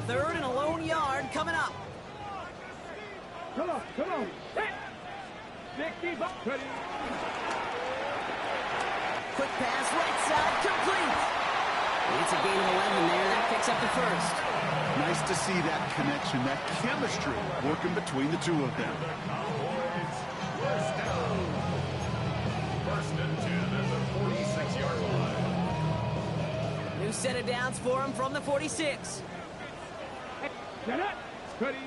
Third and a lone yard coming up. Come on, come on. Hit. 50 bucks. Ready. Quick pass, right side, complete. It's a gain of 11 there. That picks up the first. Nice to see that connection, that chemistry working between the two of them. First down. First and 10 at the 46-yard line. New set of downs for him from the 46. Get it. Ready.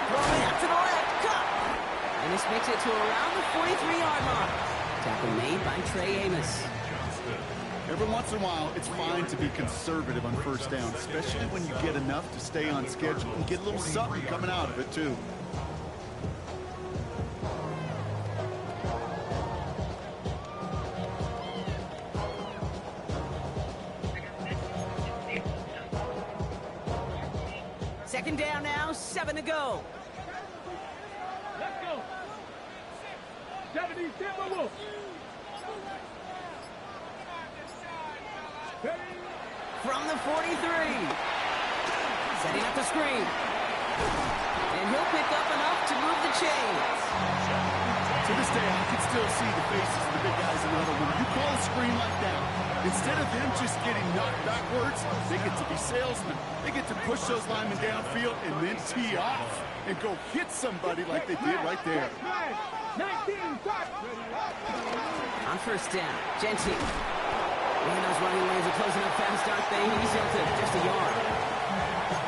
Throwing out to the left, cut. And this makes it to around the 43-yard mark. Tackle made by Trey Amos. Every once in a while, it's fine to be conservative on first down, especially when you get enough to stay on schedule and get a little something coming out of it, too. Second down now, 7 to go. Let's go. 70 Timberwolves. From the 43. Setting up the screen. And he'll pick up enough to move the chains. To this day, I can still see the faces of the big guys in the huddle. When you call a screen like that, instead of them just getting knocked backwards, they get to be salesmen. They get to push those linemen downfield and then tee off and go hit somebody like they did right there. 19, start. On first down, Genty. And those running lanes are closing up fast, aren't they? He's into just a yard.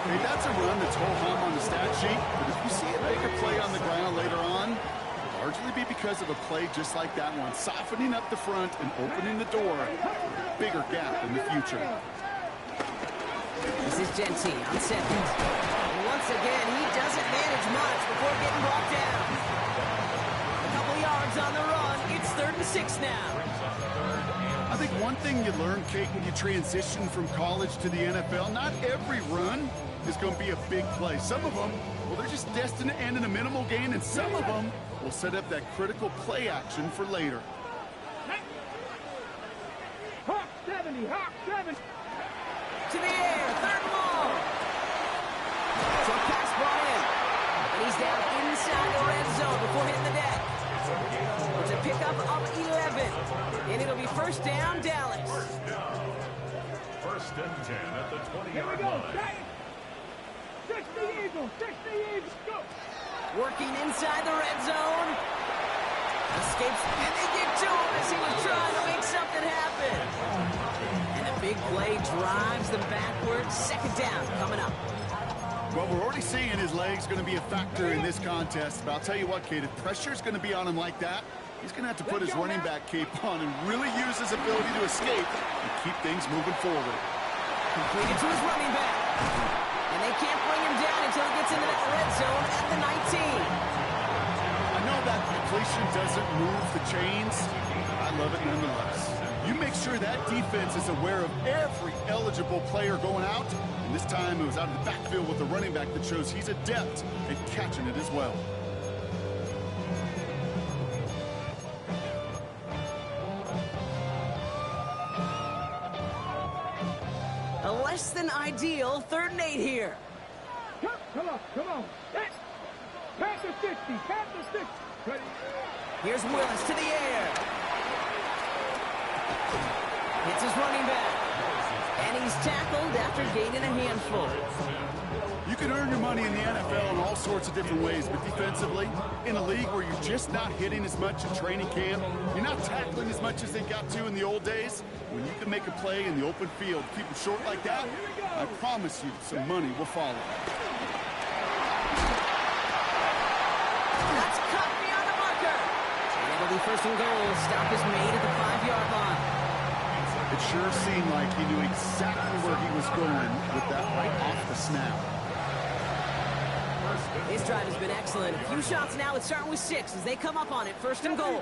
Hey, that's a run that's ho-hum on the stat sheet, but if you see a bigger play on the ground later on, it'll largely be because of a play just like that one, softening up the front and opening the door for a bigger gap in the future. This is Genty on second. And once again, he doesn't manage much before getting brought down. A couple yards on the run. It's 3rd and 6 now. I think one thing you learn, Kate, when you transition from college to the NFL, not every run is going to be a big play. Some of them, well, they're just destined to end in a minimal gain, and some of them will set up that critical play action for later. Hawk 70, Hawk 70. To the air, 3rd and long. Short pass brought in. And he's down inside the red zone before hitting the deck. It's a pickup of 11. And it'll be first down, Dallas. First and 10 at the Here we 20-yard go. line. 60 Eagles, 60 Eagles, go. Working inside the red zone. Escapes, and they get to him as he was trying to make something happen. And a big play drives them backwards. Second down coming up. Well, we're already seeing his legs going to be a factor in this contest. But I'll tell you what, Kate, if pressure's going to be on him like that, he's going to have to put his running back cape on and really use his ability to escape and keep things moving forward. Completed to his running back. And they can't bring him down until he gets into that red zone at the 19. I know that completion doesn't move the chains. I love it nonetheless. You make sure that defense is aware of every eligible player going out. And this time it was out of the backfield with the running back that shows he's adept at catching it as well. A less than ideal 3rd and 8 here. Come on. Hit. Panther 60, Panther 60. Ready. Here's Willis to the air. Hits his running back. And he's tackled after gaining a handful. You can earn your money in the NFL in all sorts of different ways, but defensively, in a league where you're just not hitting as much in training camp, you're not tackling as much as they got to in the old days, when you can make a play in the open field, keep them short like that, I promise you some money will follow. That's cut beyond the marker. And it'll be 1st and goal. Stop is made at the 5-yard line. It sure seemed like he knew exactly where he was going with that right off the snap. His drive has been excellent. A few shots now. It's starting with 6 as they come up on it. 1st and goal.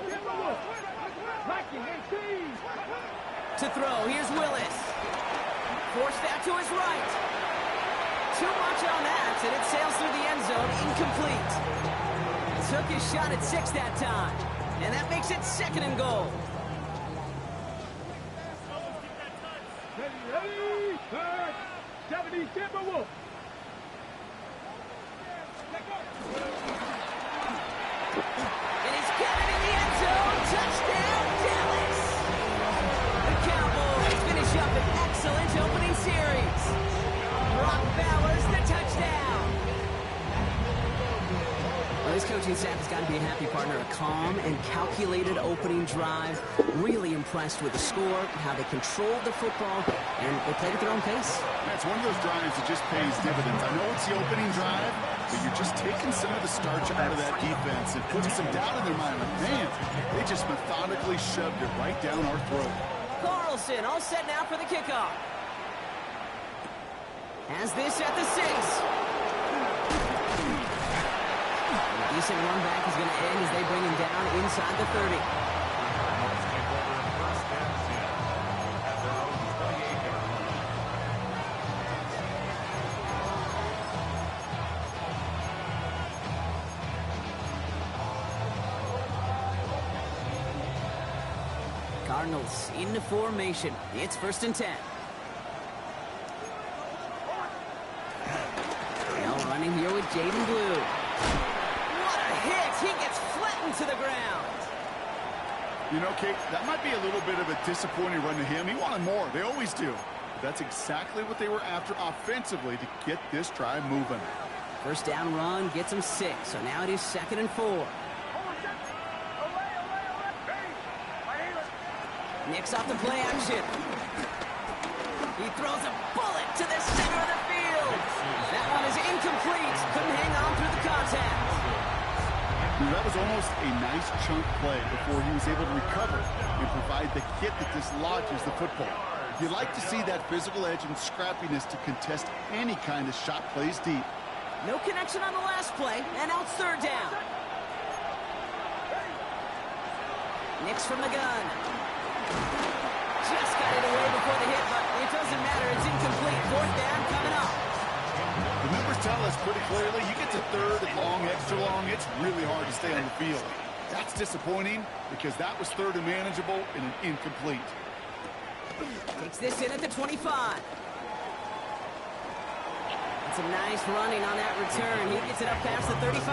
To throw. Here's Willis. Forced that to his right. Too much on that, and it sails through the end zone. Incomplete. Took his shot at 6 that time. And that makes it 2nd and goal. Ready, 70 Timberwolves. And he's got it in the end zone. Touchdown, Dallas. The Cowboys finish up an excellent opening series. Brock Bowers, the touchdown. Well, this coaching staff has got to be a happy partner. A calm and calculated opening drive. Really impressed with the score, how they controlled the football, and they played at their own pace. Yeah, it's one of those drives that just pays dividends. I know it's the opening drive, but you're just taking some of the starch out of that defense and putting some doubt in their mind. Like, man, they just methodically shoved it right down our throat. Carlson all set now for the kickoff. Has this at the 6. A decent run back is going to end as they bring him down inside the 30. Cardinals into formation. It's 1st and 10. Now running here with Jaden Blue. What a hit! He gets flattened to the ground. You know, Kate, that might be a little bit of a disappointing run to him. He wanted more. They always do. But that's exactly what they were after offensively to get this drive moving. First down run gets him 6. So now it is 2nd and 4. Nicks off the play action. He throws a bullet to the center of the field. That one is incomplete. Couldn't hang on through the contact. That was almost a nice chunk play before he was able to recover and provide the hit that dislodges the football. You like to see that physical edge and scrappiness to contest any kind of shot plays deep. No connection on the last play, and now it's 3rd down. Nicks from the gun. Just got it away before the hit, but it doesn't matter. It's incomplete. 4th down coming up. The numbers tell us pretty clearly, you get to 3rd and long, extra long, it's really hard to stay on the field. That's disappointing because that was 3rd and manageable and an incomplete. Takes this in at the 25. It's a nice running on that return. He gets it up past the 35.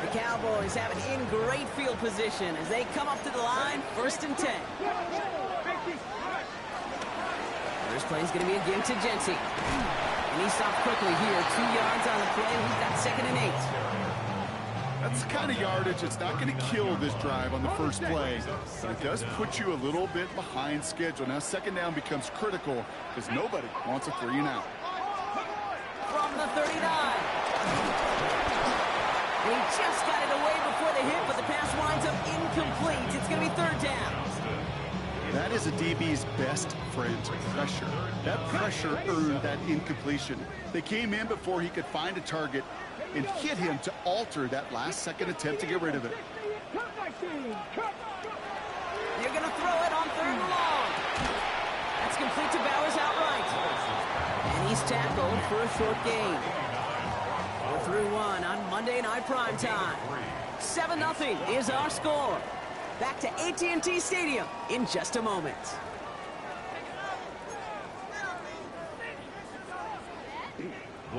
The Cowboys have it in great field position as they come up to the line, 1st and 10. First play is going to be again to Jency. And he stopped quickly here. 2 yards on the play. He's got 2nd and 8. That's the kind of yardage that's not going to kill this drive on the first play. But it does put you a little bit behind schedule. Now 2nd down becomes critical because nobody wants a 3 and out. From the 39. And he just got it away before the hit, but the pass winds up incomplete. It's going to be 3rd down. That is a DB's best friend, pressure. That pressure earned that incompletion. They came in before he could find a target and hit him to alter that last-second attempt to get rid of it. They're going to throw it on 3rd and long. That's complete to Bowers outright. And he's tackled for a short gain. 4-1 on Monday Night Primetime. 7-0 is our score. Back to AT&T Stadium in just a moment.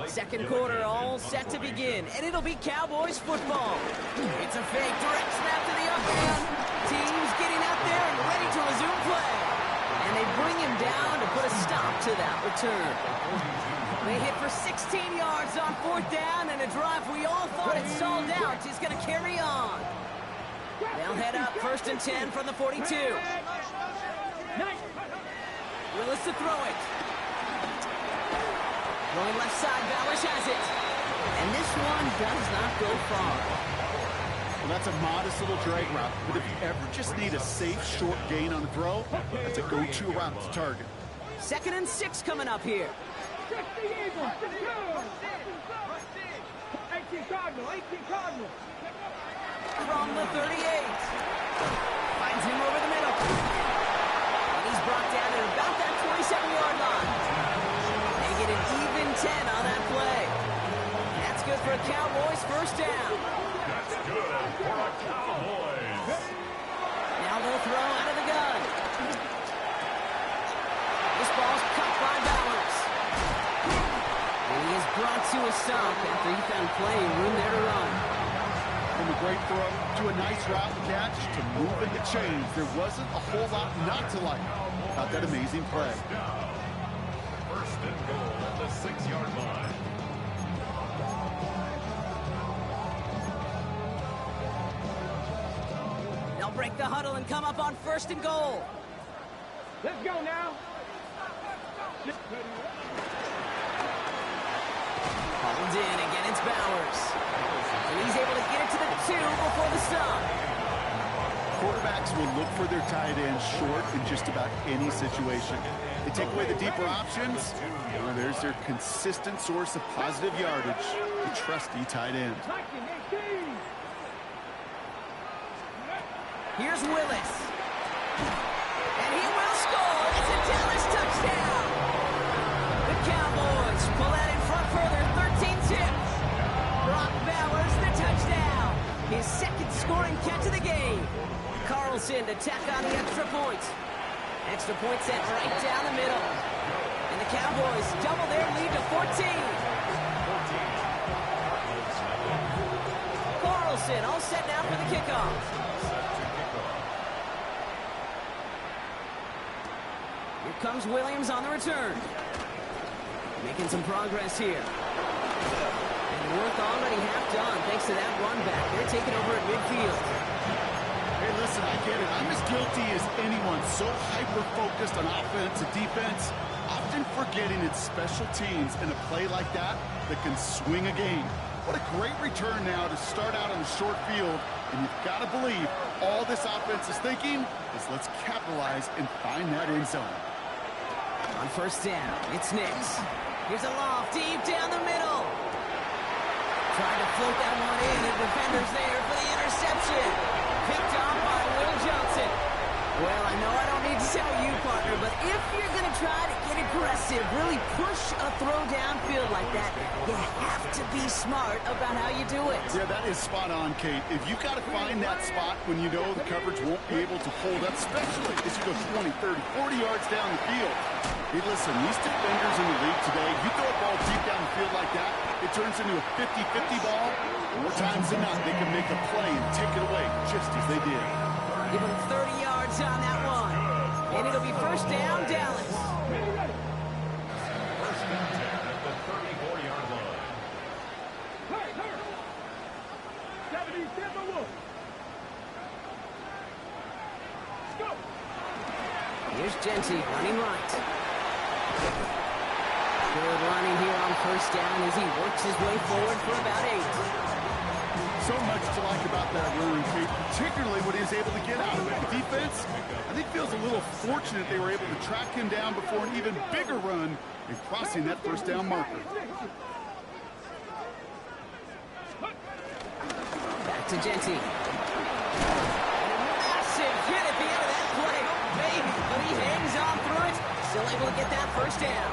Second quarter all set to begin, and it'll be Cowboys football. It's a fake direct snap to the up man. Teams getting out there and ready to resume play. And they bring him down to put a stop to that return. They hit for 16 yards on 4th down, and a drive we all thought had stalled out is going to carry on. They'll head up 1st and 10 from the 42. Willis to throw it. Going left side, Bowers has it. And this one does not go far. Well, that's a modest little drag route, but if you ever just need a safe, short gain on the throw, that's a go-to route to target. 2nd and 6 coming up here. 18 Cardinal, 18 Cardinal. From the 38. Finds him over the middle. And he's brought down at about that 27-yard line. They get an even 10 on that play. And that's good for a Cowboys 1st down. That's good for a Cowboys. Now they'll throw a stop after he found plenty of room there to run. From a great throw to a nice route catch to moving the chains, there wasn't a whole lot not to like about that amazing play. First and goal at the 6-yard line. They'll break the huddle and come up on first and goal. Let's go now. Hauled in, again it's Bowers. And he's able to get it to the 2 before the stop. Quarterbacks will look for their tight end short in just about any situation. They take away the deeper options, well, there's their consistent source of positive yardage, the trusty tight end. Here's Willis. And he will score. It's a Dallas touchdown. The Cowboys pull out in front further, 13-10. Brock Bowers, the touchdown. His second scoring catch of the game. Carlson to tack on the extra point. Extra point set right down the middle. And the Cowboys double their lead to 14. Carlson all set now for the kickoff. Here comes Williams on the return. Making some progress here. And work already half done thanks to that run back. They're taking over at midfield. Hey, listen, I get it. I'm as guilty as anyone. So hyper-focused on offense and defense, often forgetting it's special teams in a play like that can swing a game. What a great return now to start out on the short field. And you've got to believe all this offense is thinking is let's capitalize and find that end zone. On first down, it's Nix. Here's a loft deep down the middle. Trying to float that one in, and defender's there for the interception. Picked off by Will Johnson. Well, I know I don't need to tell you, partner, but if you're going to try to get aggressive, really push a throw downfield like that, you have to be smart about how you do it. Yeah, that is spot on, Kate. If you got to find that spot when you know the coverage won't be able to hold up, especially as you go 20, 30, 40 yards down the field. Hey, listen, these defenders in the league today, you throw a ball deep down the field like that, it turns into a 50-50 ball. More times than not, they can make a play and take it away just as they did. Give him 30 yards on that one. And it'll be first down, Dallas. First and 10 at the 34-yard line. Hurry, hurry. 77 Wolf. Let's go. Here's Genty running right. Good running here on first down as he works his way forward for about 8. So much to like about that run, Kate, particularly what he was able to get out of it. The defense, I think, feels a little fortunate they were able to track him down before an even bigger run in crossing that first down marker. Back to Genty. Massive hit at the end of that play. Oh, baby, but he hangs on through it. Still able to get that first down.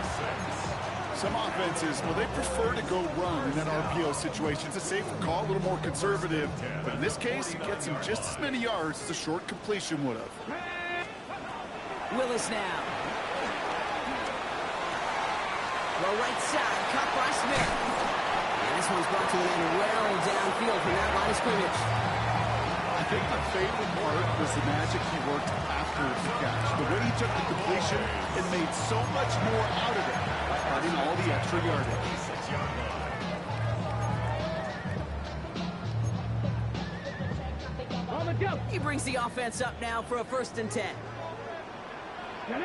Some offenses, well, they prefer to go run in that RPO situation. It's a safer call, a little more conservative. But in this case, it gets him just as many yards as a short completion would have. Willis now. Well, right side, caught by Smith. And this one's brought to an end well downfield from that line of scrimmage. I think the favorite part was the magic he worked after the catch. The way he took the completion and made so much more out of it by adding all the extra yardage. On the go. He brings the offense up now for a first and 10. 19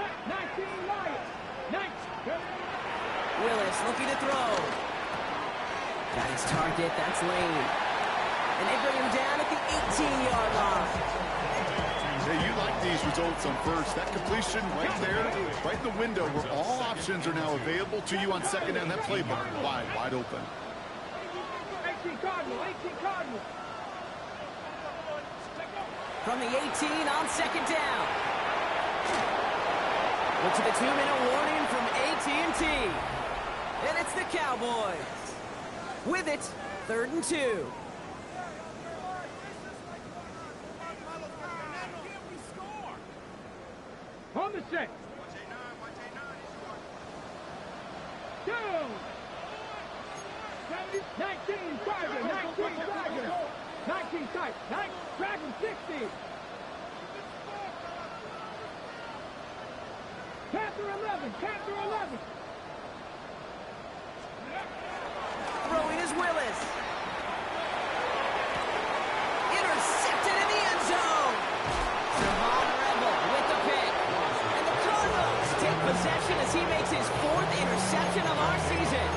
Lions. 19. Willis looking to throw. Got his target, that's Lane. And they bring him down at the 18-yard line. Hey, you like these results on first. That completion right there, right in the window where all options are now available to you on second down. That playbook wide open. 18 Cardinal. 18 Cardinal. From the 18 on second down. Look to the 2-minute warning from AT&T. And it's the Cowboys. With it, 3rd and 2. On the set. Down. 19 Tiger, 19 Tiger. 19 tight, 9, Dragon 60. Panther 11, Panther 11. Throwing is Willis. Intercepted in the end zone. Savon Rebel with the pick. And the Cardinals take possession as he makes his 4th interception of our season.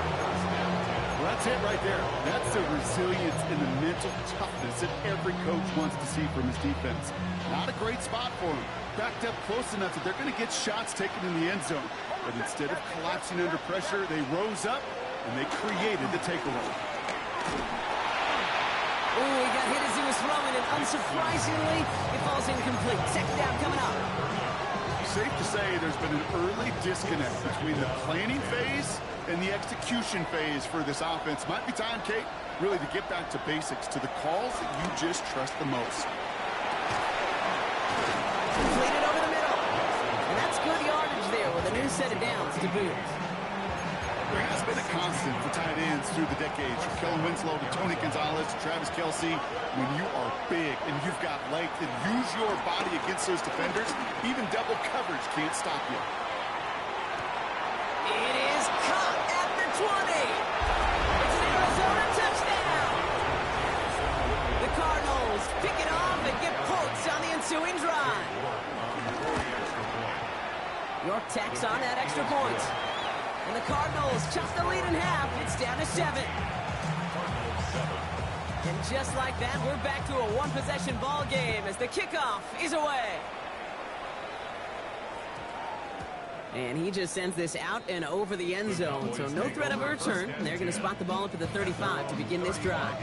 Well, that's it right there. That's the resilience and the mental toughness that every coach wants to see from his defense. Not a great spot for him. Backed up close enough that they're going to get shots taken in the end zone. But instead of collapsing under pressure, they rose up and they created the takeaway. Ooh, he got hit as he was throwing, and unsurprisingly, it falls incomplete. Second down coming up. Safe to say there's been an early disconnect between the planning phase and the execution phase for this offense. Might be time, Kate, really to get back to basics, to the calls that you just trust the most. Completed over the middle. And that's good yardage there with a new set of downs to boot. There has been a constant for tight ends through the decades, from Kellen Winslow to Tony Gonzalez to Travis Kelce. When you are big and you've got length and use your body against those defenders, even double coverage can't stop you. It is caught at the 20. It's an Arizona touchdown. The Cardinals pick it off and get points on the ensuing drive. York tacks on that extra point. And the Cardinals chop the lead in half. It's down to 7. And just like that, we're back to a one-possession ball game as the kickoff is away. And he just sends this out and over the end zone, so no threat of a return. They're going to spot the ball up at the 35 to begin this drive.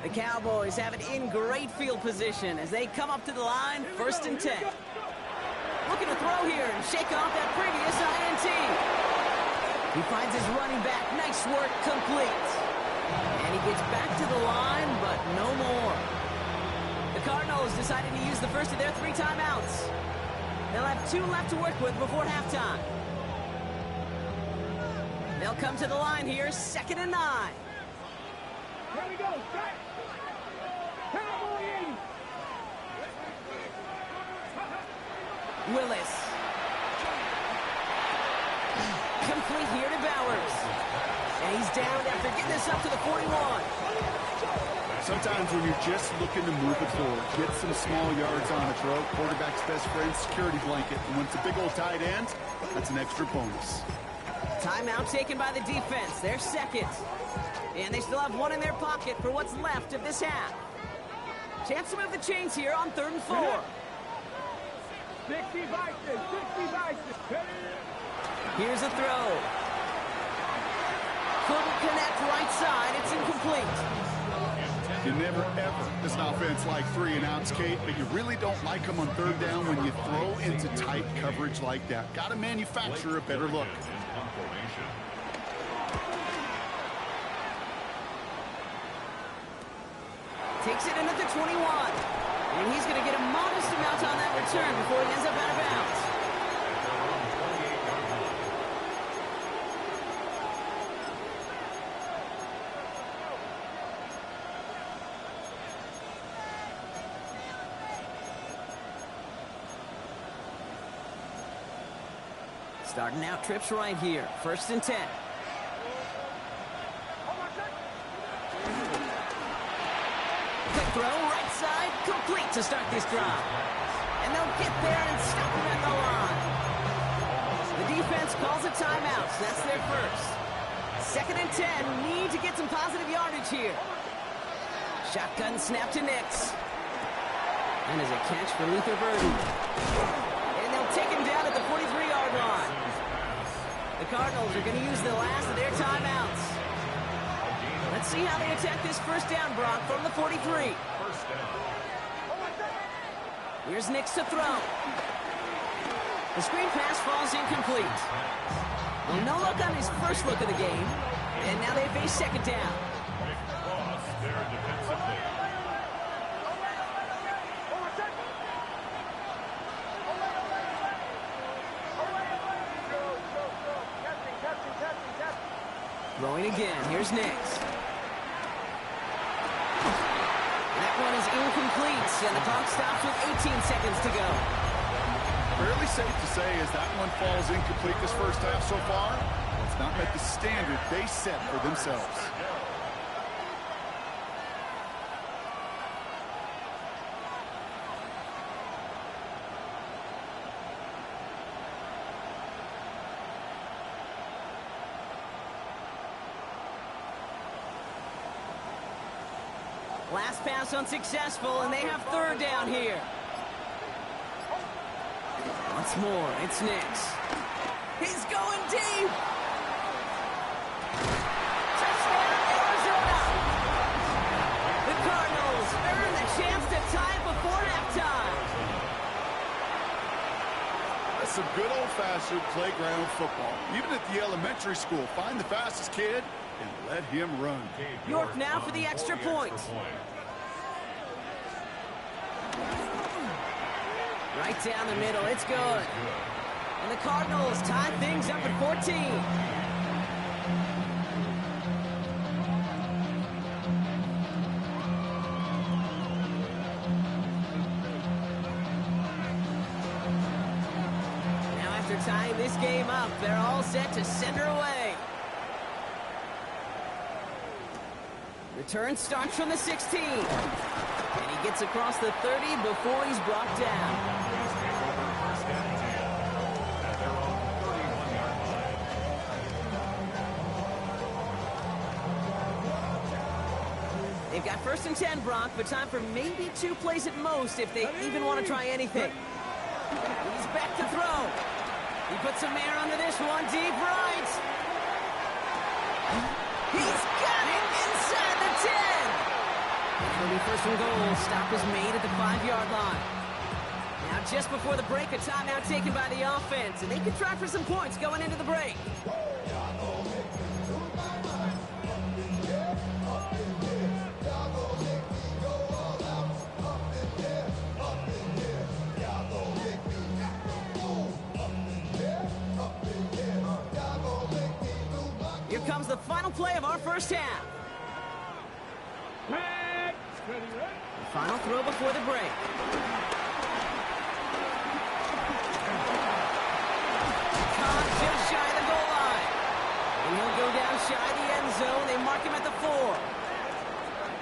The Cowboys have it in great field position as they come up to the line, 1st and 10. Looking to throw here and shake off that previous INT. He finds his running back. Nice work, complete. And he gets back to the line, but no more. The Cardinals decided to use the first of their 3 timeouts. They'll have 2 left to work with before halftime. They'll come to the line here, 2nd and 9. Here we go, start. Cowboy 80. Willis. Complete here to Bowers. And he's down after getting this up to the 41. Sometimes when you're just looking to move it forward, get some small yards on the throw, quarterback's best friend, security blanket. And when it's a big old tight end, that's an extra bonus. Timeout taken by the defense. They're 2nd. And they still have 1 in their pocket for what's left of this half. Chance to move the chains here on 3rd and 4. 60 Bison, 60 Bison. Here's a throw. Couldn't connect right side. It's incomplete. You never, ever, as an offense, like 3 and outs, Kate, but you really don't like them on 3rd down when you throw into tight coverage like that. Got to manufacture a better look. Takes it in at the 21. And he's going to get a modest amount on that return before he ends up out of bounds. Starting out trips right here. 1st and 10. Quick throw, right side, complete to start this drive. And they'll get there and stop him at the line. The defense calls a timeout, so that's their first. 2nd and 10, need to get some positive yardage here. Shotgun snap to Nix. And as a catch for Luther Burden. And they'll take him down at the 43-yard line. The Cardinals are going to use the last of their timeouts. Let's see how they attack this 1st down, Brock, from the 43. Here's Nix to throw. The screen pass falls incomplete. Well, no look on his first look of the game. And now they face 2nd down. Throwing again. Here's Nix. That one is incomplete, and the clock stops with 18 seconds to go. Fairly safe to say as that one falls incomplete this first half so far, it's not met the standard they set for themselves. Last pass unsuccessful, and they have third down here. Once more, it's Nix. He's going deep. Touchdown, Arizona. The Cardinals earn the chance to tie it before halftime. That's some good old-fashioned playground football. Even at the elementary school, find the fastest kid and let him run. York now for the extra point. Right down the middle, it's good. And the Cardinals tie things up at 14. Now after tying this game up, they're all set to send her away. Return starts from the 16. And he gets across the 30 before he's brought down. They've got 1st and 10, Brock, but time for maybe 2 plays at most if they even want to try anything. He's back to throw. He puts some air under this one, deep right. He's got it inside the 10. It'll be 1st and goal. Stop is made at the 5-yard line. Now just before the break, a timeout taken by the offense, and they can try for some points going into the break. Here comes the final play of our first half. The final throw before the break. Caught just shy of the goal line. And he'll go down shy of the end zone. They mark him at the 4.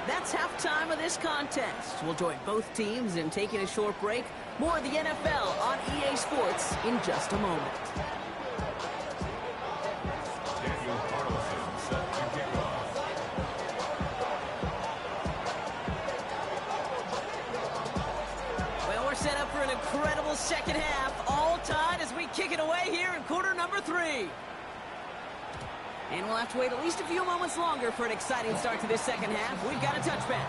That's halftime of this contest. We'll join both teams in taking a short break. More of the NFL on EA Sports in just a moment. Set up for an incredible second half, all tied as we kick it away here in quarter number 3. And we'll have to wait at least a few moments longer for an exciting start to this second half. We've got a touchback.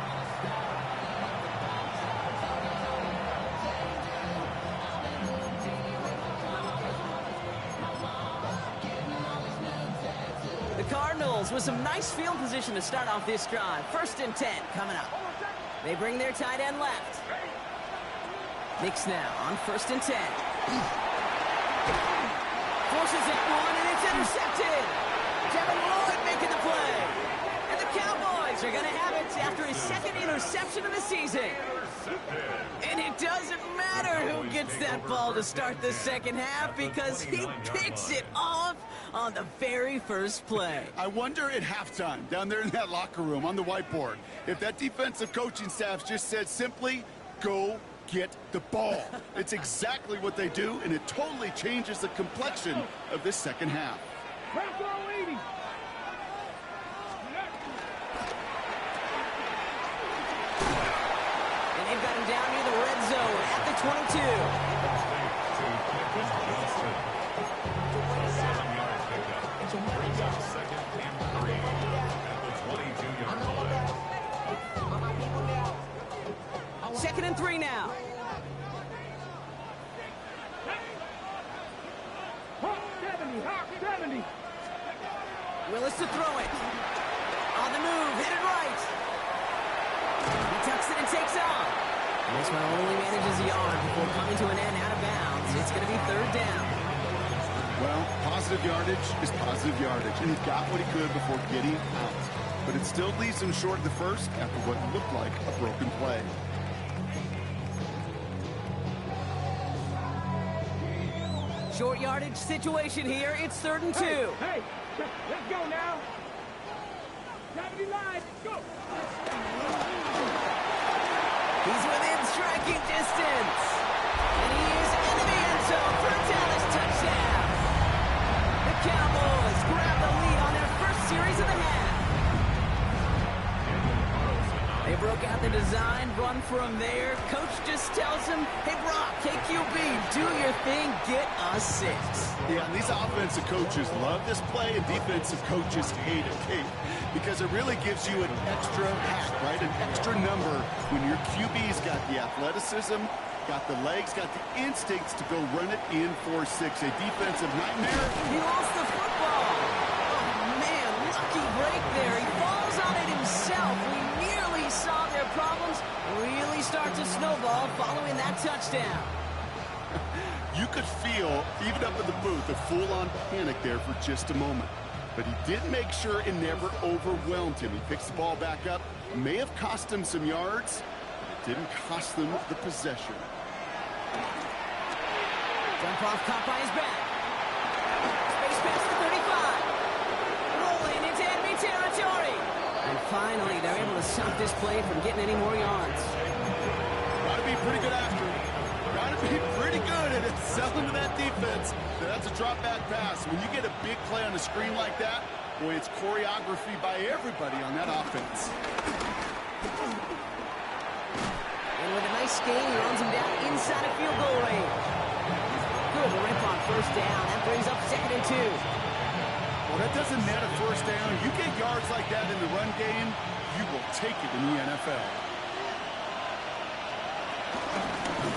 The Cardinals with some nice field position to start off this drive. 1st and 10 coming up. They bring their tight end left. Nix now on 1st and 10. Forces it one, and it's intercepted. Devin Lloyd making the play. And the Cowboys are going to have it after his 2nd interception of the season. And it doesn't matter who gets that ball to start the second half because he picks it off on the very first play. I wonder at halftime, down there in that locker room on the whiteboard, if that defensive coaching staff just said simply, go get the ball. It's exactly what they do, and it totally changes the complexion of this second half. And they've got him down near the red zone at the 22. Second and 3 now. Willis to throw it. On the move, hit it right. He tucks it and takes off. And this one only manages a yard before coming to an end out of bounds. It's going to be 3rd down. Well, positive yardage is positive yardage, and he got what he could before getting out. But it still leaves him short of the first after what looked like a broken play. Short yardage situation here. It's 3rd and 2. Hey, let's go now. 70 line, go. He's within striking distance. And he is into the end zone for a Dallas touchdown. The Cowboys grab the lead on their first series of the half. They broke out the design, run from there. Coach just tells him, hey, Brock, hey, QB, do your thing, get us 6. Yeah, and these offensive coaches love this play, and defensive coaches hate it, Kate, because it really gives you an extra hack, right? An extra number when your QB's got the athleticism, got the legs, got the instincts to go run it in for 6. A defensive nightmare. He lost the football. Oh, man, lucky break there. He falls on it himself. We nearly saw their problems really start to snowball following that touchdown. You could feel, even up in the booth, a full-on panic there for just a moment. But he did make sure it never overwhelmed him. He picks the ball back up. May have cost him some yards, but it didn't cost them the possession. Jump off caught by his back. Space pass to 35. Rolling into enemy territory. And finally, they're able to stop this play from getting any more yards. Got to be pretty good after it. Got to be pretty good at it. Selling to that defense. That's a drop back pass. When you get a big play on the screen like that, boy, it's choreography by everybody on that offense. And with a nice gain, he runs him down inside of field goal range. Good rip on first down. That brings up 2nd and 2. Well, that doesn't net a first down. You get yards like that in the run game, you will take it in the NFL.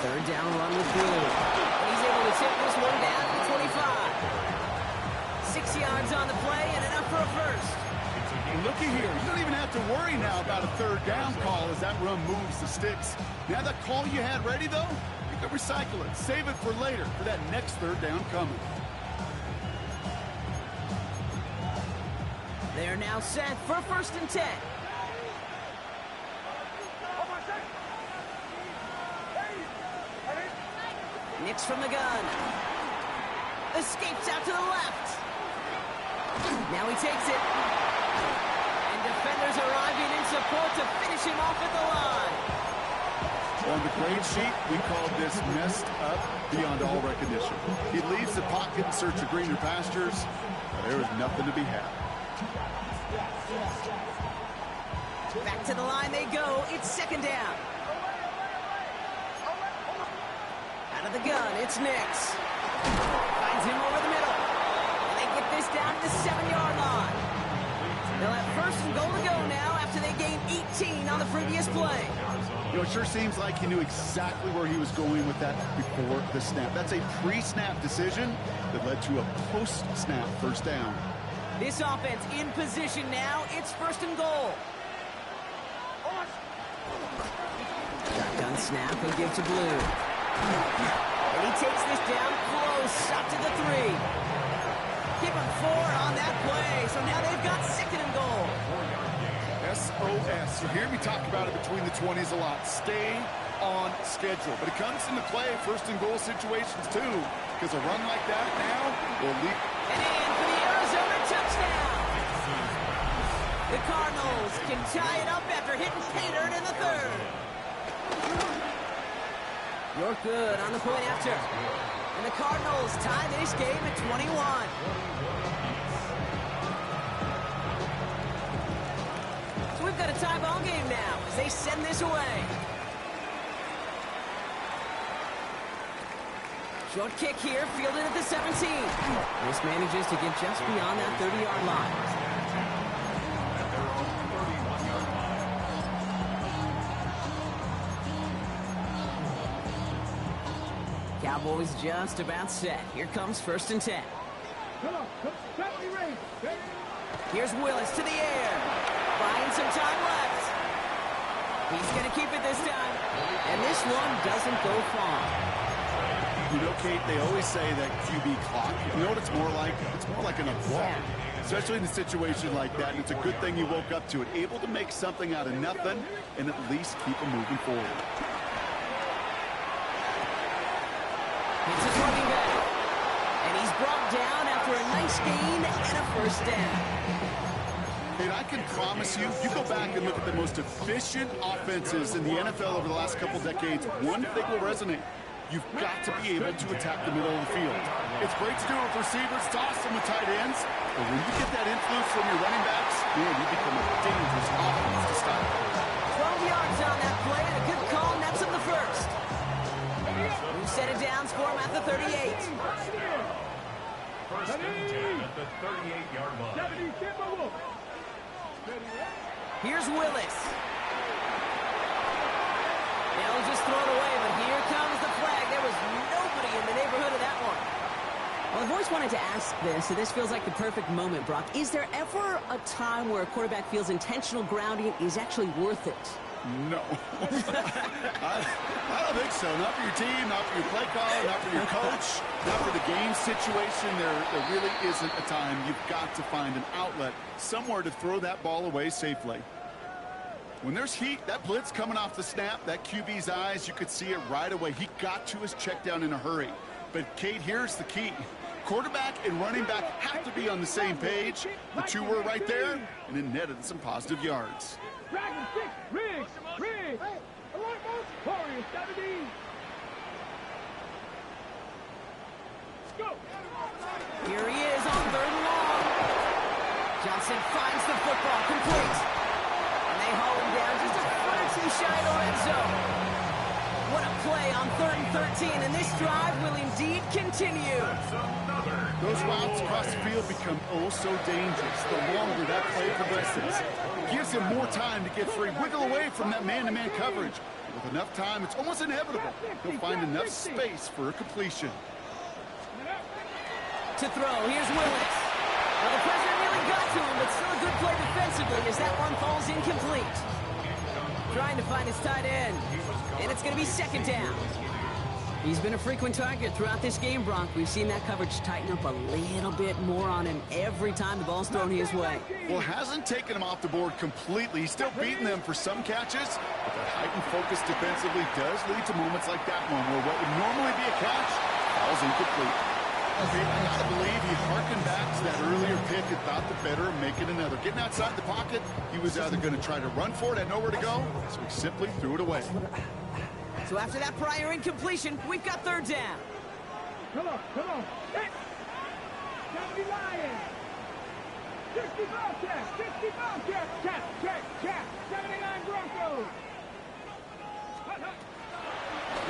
3rd down run with Blue. And he's able to take this one down to 25. 6 yards on the play and enough for a first. Looky here. You don't even have to worry now about a 3rd down call as that run moves the sticks. Now that call you had ready, though, you can recycle it. Save it for later for that next 3rd down coming. They're now set for 1st and 10. Nix from the gun. Escapes out to the left. Now he takes it. And defenders arriving in support to finish him off at the line. On the grade sheet, we call this messed up beyond all recognition. He leaves the pocket in search of greener pastures. There is nothing to be had. Back to the line they go. It's 2nd down. Out of the gun, it's Nix. Finds him over the middle. And they get this down to the 7-yard line. They'll have 1st and goal to go now after they gained 18 on the previous play. You know, it sure seems like he knew exactly where he was going with that before the snap. That's a pre-snap decision that led to a post-snap first down. This offense in position now. It's 1st and goal. Shotgun snap and give to Blue. And he takes this down close, up to the 3. Give him 4 on that play. So now they've got 2nd and goal. SOS. You hear me talk about it between the 20s a lot. Stay on schedule. But it comes into play 1st and goal situations too. Because a run like that now will lead. And in for the Arizona touchdown. The Cardinals can tie it up after hitting pay dirt in the 3rd. You're good on the point after. And the Cardinals tie this game at 21. So we've got a tie ball game now as they send this away. Short kick here, fielded at the 17. This manages to get just beyond that 30-yard line. Cowboys just about set. Here comes 1st and 10. Come on, me range. Here's Willis to the air. Buying some time left. He's going to keep it this time. And this one doesn't go far. You know, Kate, they always say that QB clock. You know what it's more like? It's more like an applause. Especially in a situation like that, and it's a good thing you woke up to it. Able to make something out of nothing and at least keep them moving forward. It's his running back. And he's brought down after a nice gain and a first down. And I can promise you, you go back and look at the most efficient offenses in the NFL over the last couple decades, one thing will resonate. You've got to be able to attack the middle of the field. It's great to do it with receivers, toss them with tight ends, but when you get that influence from your running backs, man, you become a dangerous offense to stop. 12 yards on that play, and a good call nets him the first. We've set it down for him at the 38. First and 10 at the 38-yard line. Here's Willis. They'll just throw it away, but here comes the flag. There was nobody in the neighborhood of that one. Well, I've always wanted to ask this, so this feels like the perfect moment, Brock. Is there ever a time where a quarterback feels intentional grounding is actually worth it? No. I don't think so. Not for your team, not for your play caller, not for your coach, not for the game situation. There really isn't a time. You've got to find an outlet, somewhere to throw that ball away safely. When there's heat, that blitz coming off the snap, that QB's eyes, you could see it right away. He got to his check down in a hurry. But, Kate, here's the key. Quarterback and running back have to be on the same page. The two were right there, and it netted some positive yards. Dragon 6, Riggs, Riggs. Hey, alert, Warriors, 70. Go. Here he is on 3rd and long. Johnson finds the football, complete. And they haul him down just a foot or two shy of the red zone. What a play on 3rd and 13, and this drive will indeed continue. Those routes across the field become oh so dangerous the longer that play progresses. It gives him more time to get free, wiggle away from that man-to-man coverage. With enough time, it's almost inevitable. He'll find enough space for a completion. To throw, here's Willis. Well, the pressure really got to him, but still a good play defensively as that one falls incomplete. Trying to find his tight end, and it's going to be 2nd down. He's been a frequent target throughout this game, Brock. We've seen that coverage tighten up a little bit more on him every time the ball's thrown his way. Well, hasn't taken him off the board completely. He's still beating them for some catches, but that heightened focus defensively does lead to moments like that one where what would normally be a catch falls incomplete. Okay, I gotta believe he harkened back to that earlier pick and thought the better of making another. Getting outside the pocket, he was either going to try to run for it, had nowhere to go, so he simply threw it away. So after that prior incompletion, we've got 3rd down. Come on. Hit. 70 Lions. 60 Bobcats. 60 Bobcats. Cat. 79 Broncos.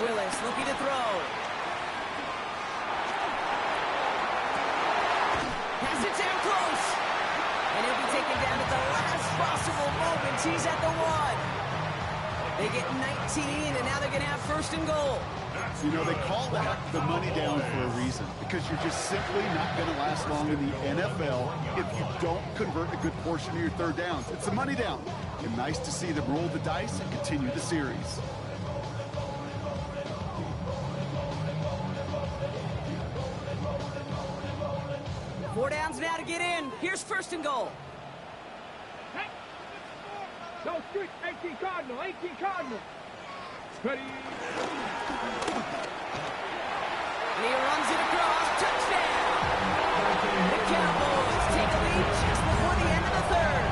Willis looking to throw. Has it down close. And he'll be taken down at the last possible moment. He's at the 1. They get 19, and now they're going to have 1st and goal. You know, they call that the money down for a reason, because you're just simply not going to last long in the NFL if you don't convert a good portion of your 3rd downs. It's the money down. And nice to see them roll the dice and continue the series. Four downs now to get in. Here's 1st and goal. No street, 18 Cardinal. Ready. And he runs it across. Touchdown! The Cowboys take a lead just before the end of the 3rd.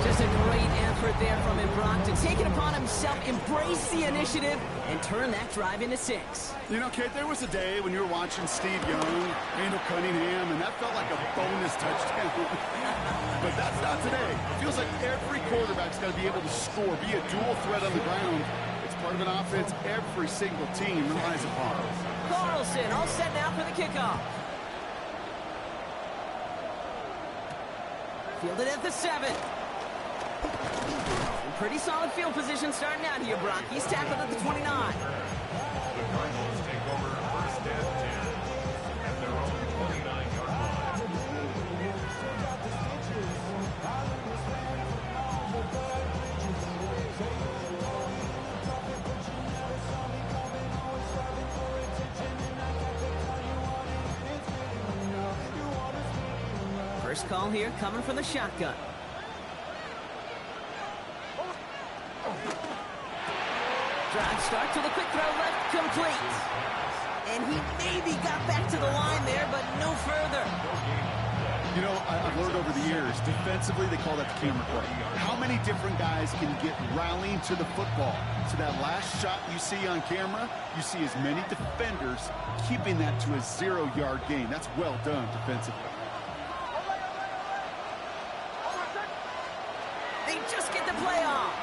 Just a great effort there from him, Brock, to take it upon himself, embrace the initiative, and turn that drive into 6. You know, Kate, there was a day when you were watching Steve Young, Randall Cunningham, and that felt like a bonus touchdown. But that's not today. It feels like every quarterback's got to be able to score, be a dual threat on the ground. It's part of an offense every single team relies upon. Carlson all set now for the kickoff. Fielded at the 7. Pretty solid field position starting out here, Brock. He's tackled at the 29. The Cardinals take over 1st and 10 at their own 29-yard line. First call here coming from the shotgun. Drive start to the quick throw left, complete. And he maybe got back to the line there, but no further. You know, I've learned over the years, defensively, they call that the camera play. How many different guys can get rallying to the football? So that last shot you see on camera, you see as many defenders keeping that to a 0-yard gain. That's well done defensively. They just get the play off.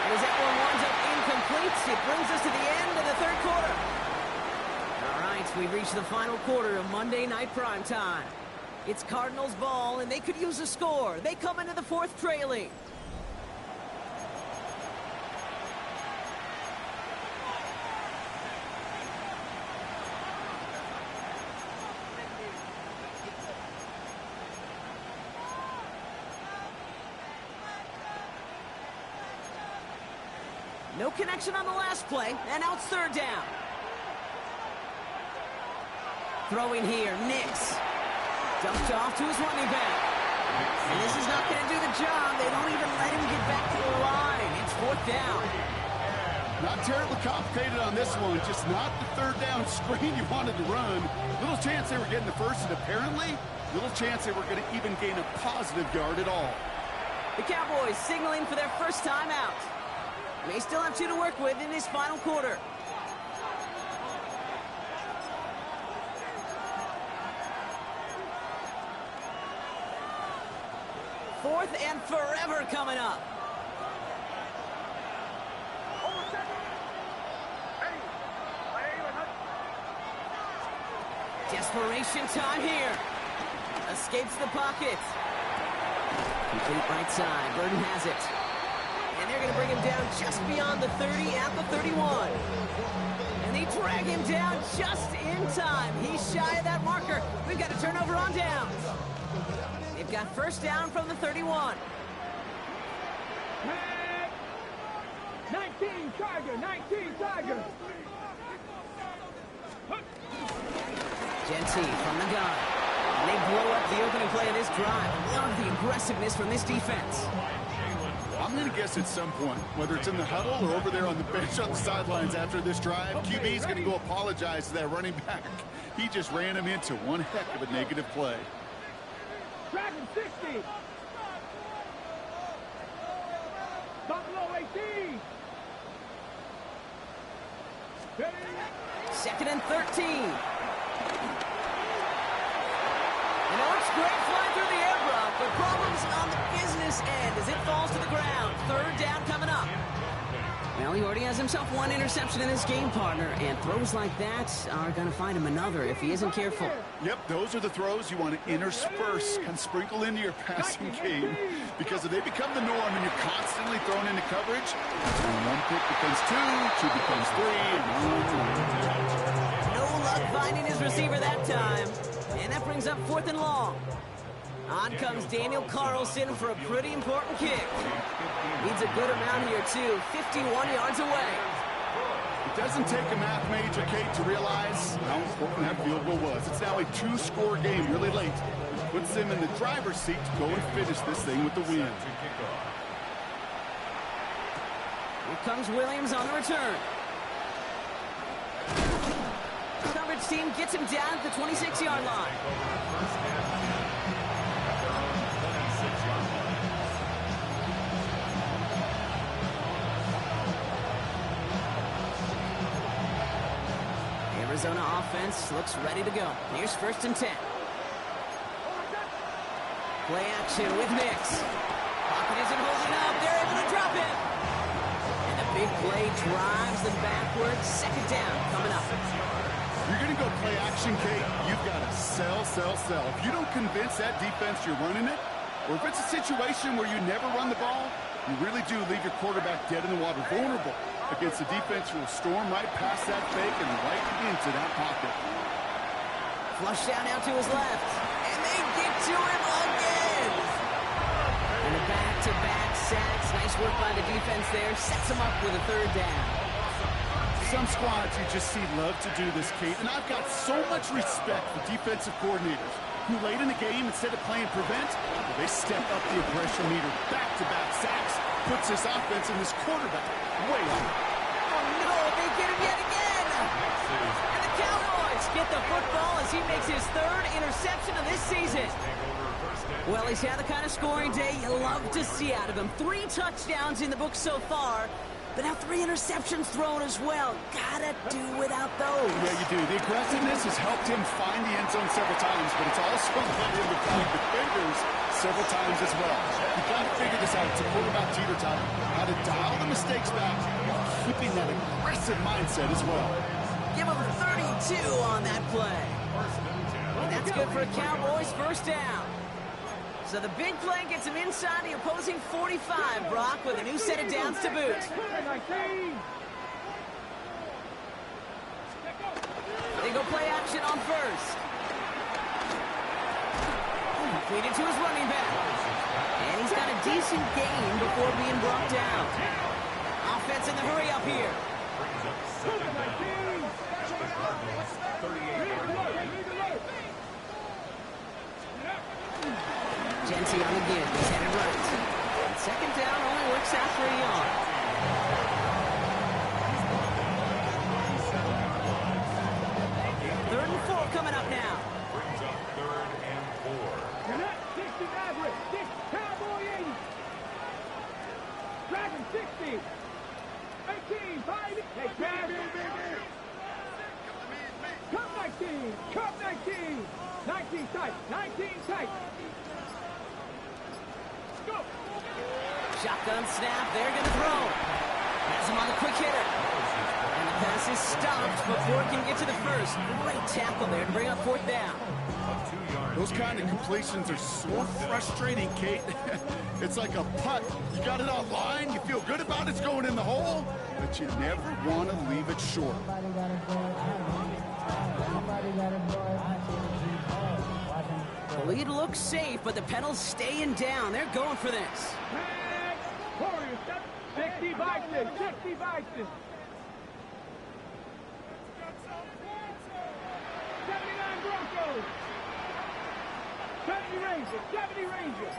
As that one winds up incomplete, it brings us to the end of the third quarter. All right, we've reached the final quarter of Monday Night Primetime. It's Cardinals ball, and they could use a score. They come into the fourth trailing. No connection on the last play, and now it's third down. Throwing here, Nix. Dumped off to his running back. And this is not going to do the job. They don't even let him get back to the line. It's fourth down. Not terribly complicated on this one. Just not the third down screen you wanted to run. Little chance they were getting the first, and apparently, little chance they were going to even gain a positive yard at all. The Cowboys signaling for their first time out. They still have 2 to work with in this final quarter. Fourth and forever coming up. Desperation time here. Escapes the pocket. Complete right side. Burden has it. And they're going to bring him down just beyond the 30 at the 31. And they drag him down just in time. He's shy of that marker. We've got a turnover on downs. They've got first down from the 31. 19 Tiger, 19 Tiger. Genty from the gun. And they blow up the opening play of this drive. Love the aggressiveness from this defense. I'm going to guess at some point, whether it's in the huddle or over there on the bench on the sidelines after this drive, QB's going to go apologize to that running back. He just ran him into one heck of a negative play. Dragon 60. Buffalo 18. Second and 13. You know, it's great flying through the air, bro, but problems on the business end as it falls to the ground. Third down coming up. Well, he already has himself one interception in this game, partner, and throws like that are going to find him another if he isn't careful. Yep, those are the throws you want to intersperse and sprinkle into your passing game, because if they become the norm and you're constantly thrown into coverage, that's when one pick becomes two becomes three, and on. No luck finding his receiver that time, and that brings up fourth and long. On comes Daniel Carlson for a pretty important kick. Needs a good amount here, too. 51 yards away. It doesn't take a math major, Kate, to realize how important that field goal was. It's now a 2-score game really late. It puts them in the driver's seat to go and finish this thing with the win. Here comes Williams on the return. Coverage team gets him down at the 26-yard line. Arizona offense looks ready to go. Here's first and 10. Play action with Nix. Pocket isn't holding up. They're able to drop him. And the big play drives them backwards. Second down coming up. You're going to go play action, Kate. You've got to sell. If you don't convince that defense you're running it, or if it's a situation where you never run the ball, you really do leave your quarterback dead in the water, vulnerable against a defense who will storm right past that fake and right into that pocket. Flush down out to his left. And they get to him again. And a back-to-back sacks. Nice work by the defense there. Sets him up with a third down. Some squads you just see love to do this, Kate, and I've got so much respect for defensive coordinators. who late in the game, instead of playing prevent, well, they step up the aggression meter. Back-to-back sacks puts this offense and this quarterback way on. Oh, no, they get him yet again. And the Cowboys get the football as he makes his third interception of this season. Well, he's had the kind of scoring day you love to see out of him. 3 touchdowns in the book so far, but now 3 interceptions thrown as well. Gotta do without those. Yeah, you do. The aggressiveness has helped him find the end zone several times, but it's also led him to find defenders several times as well. You got to figure this out. It's a quarterback teeter-totter. How to dial the mistakes back while keeping that aggressive mindset as well. Give him 32 on that play. And that's good for a Cowboys first down. So the big play gets him inside the opposing 45, Brock, with a new set of downs to boot. They go play action on first. Completed to his running back. And he's got a decent gain before being brought down. Offense in the hurry up here. Genty on again. He's headed right. And second down only works out for a yard. Third and 4 coming up now. Brings up 3rd and 4. You're not 60 average. 6 Cowboy 80. Dragon 60. 18. 5. Hey, Cup 19. Cup 19. 19 tight. 19 tight. Go. Shotgun snap. They're going to throw. Has him on the quick hitter. And the pass is stopped before it can get to the first. Great tackle there to bring up 4th down. Those kind of completions are so frustrating, Kate. It's like a putt. You got it on line. You feel good about it's going in the hole, but you never want to leave it short. The lead looks safe, but the pedals staying down. They're going for this. 60 Vikings. 60 Vikings. 79 Broncos. 70 Rangers. 70 Rangers.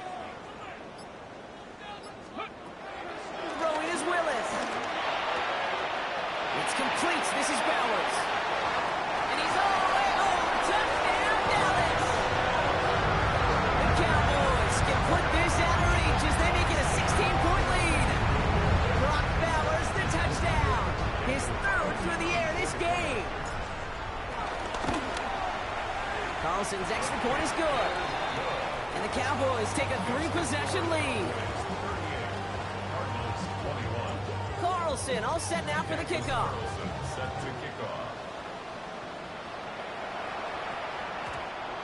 Throwing is Willis. It's complete. This is Bowers. And he's all the way home. Touchdown, Dallas. The Cowboys can put this out of reach as they make it a 16-point lead. Brock Bowers, the touchdown. His 3rd through the air this game. Carlson's extra point is good. And the Cowboys take a 3-possession lead. Carlson all set now for the kickoff. Set to kick off.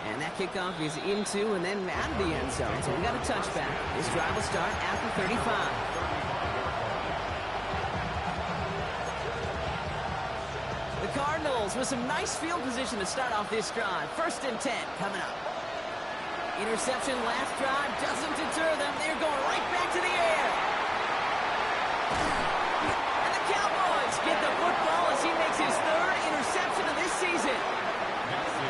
And that kickoff is into and then out of the end zone. So we got a touchback. This drive will start after 35. The Cardinals with some nice field position to start off this drive. 1st and 10 coming up. Interception last drive doesn't deter them. They're going right back to the air. And the Cowboys get the football as he makes his 3rd interception of this season.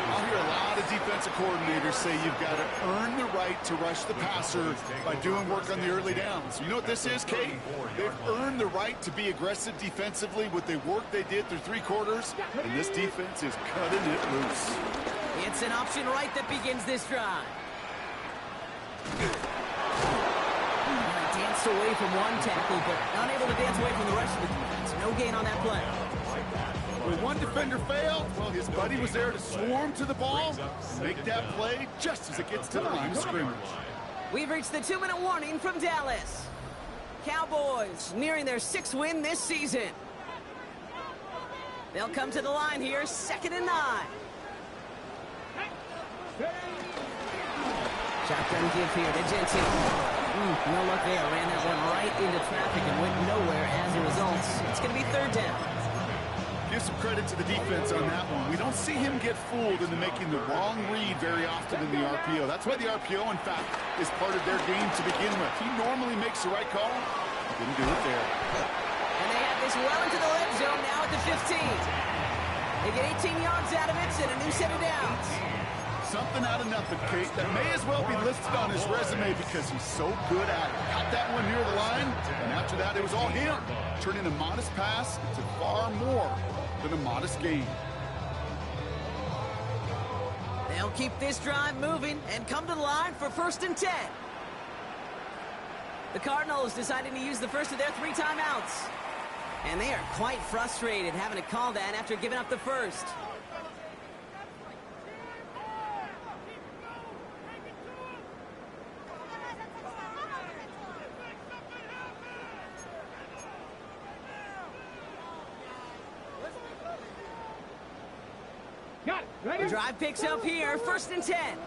I'll hear a lot of defensive coordinators say you've got to earn the right to rush the passer by doing work on the early downs. You know what this is, Kate? They've earned the right to be aggressive defensively with the work they did through 3 quarters, and this defense is cutting it loose. It's an option right that begins this drive. Danced away from one tackle, but unable to dance away from the rest of the defense. No gain on that play. When one defender failed, well, his buddy was there to swarm to the ball and make that play just as it gets to the line of scrimmage. We've reached the 2-minute warning from Dallas. Cowboys nearing their 6th win this season. They'll come to the line here, 2nd and 9. Shotgun give here to Genty. No luck there. Ran that one right into traffic and went nowhere as a result. It's going to be 3rd down. Give some credit to the defense on that one. We don't see him get fooled into making the wrong read very often in the RPO. That's why the RPO, in fact, is part of their game to begin with. He normally makes the right call. Didn't do it there. And they have this well into the red zone now at the 15. They get 18 yards out of it and a new set of downs. Something out of nothing, Kate. That may as well be listed on his resume because he's so good at it. Got that one near the line, and after that, it was all him. Turning a modest pass into far more than a modest gain. They'll keep this drive moving and come to the line for 1st and 10. The Cardinals deciding to use the first of their 3 timeouts. And they are quite frustrated having to call that after giving up the first. Got it. Ready? The drive picks up here, 1st and 10. Here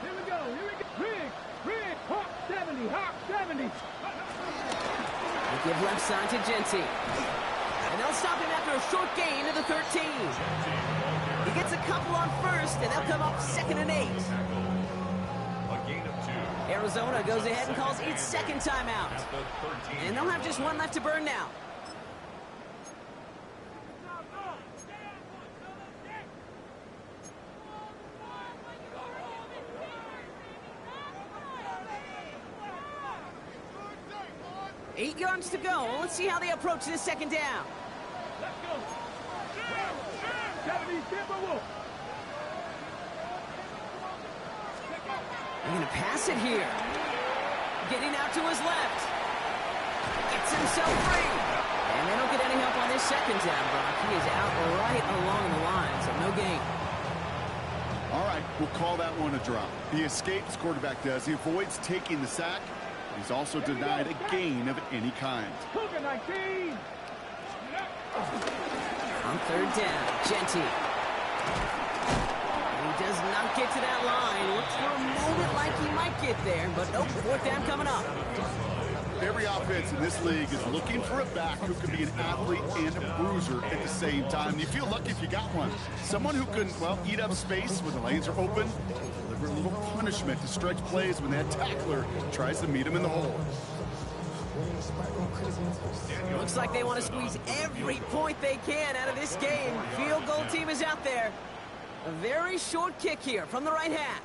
we go. Rig, Hawk 70, Hawk 70. They give left side to Genty. And they'll stop him after a short gain to the 13. He gets a couple on first, and they'll come up 2nd and 8. A gain of 2. Arizona goes ahead and calls its 2nd timeout. At the 13. And they'll have just 1 left to burn now. Eight yards to go. Let's see how they approach this 2nd down. Let's go. 70, Timberwolves. They're going to pass it here. Getting out to his left. Gets himself free. And they don't get any help on this 2nd down, Brock. He is out right along the line, so no gain. All right, we'll call that one a drop. He escapes, quarterback does. He avoids taking the sack. He's also denied a gain of any kind. Cougar 19. On 3rd down, Genty. He does not get to that line. Looks for a moment like he might get there, but nope, 4th down coming up. Every offense in this league is looking for a back who can be an athlete and a bruiser at the same time. You feel lucky if you got one. Someone who can, well, eat up space when the lanes are open, deliver a little punishment to stretch plays when that tackler tries to meet him in the hole. Looks like they want to squeeze every point they can out of this game. Field goal team is out there. A very short kick here from the right hash.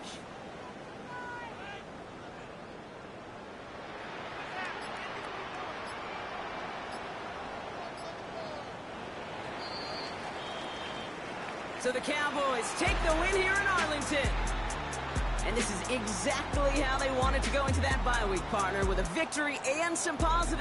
So the Cowboys take the win here in Arlington. And this is exactly how they wanted to go into that bye week, partner, with a victory and some positive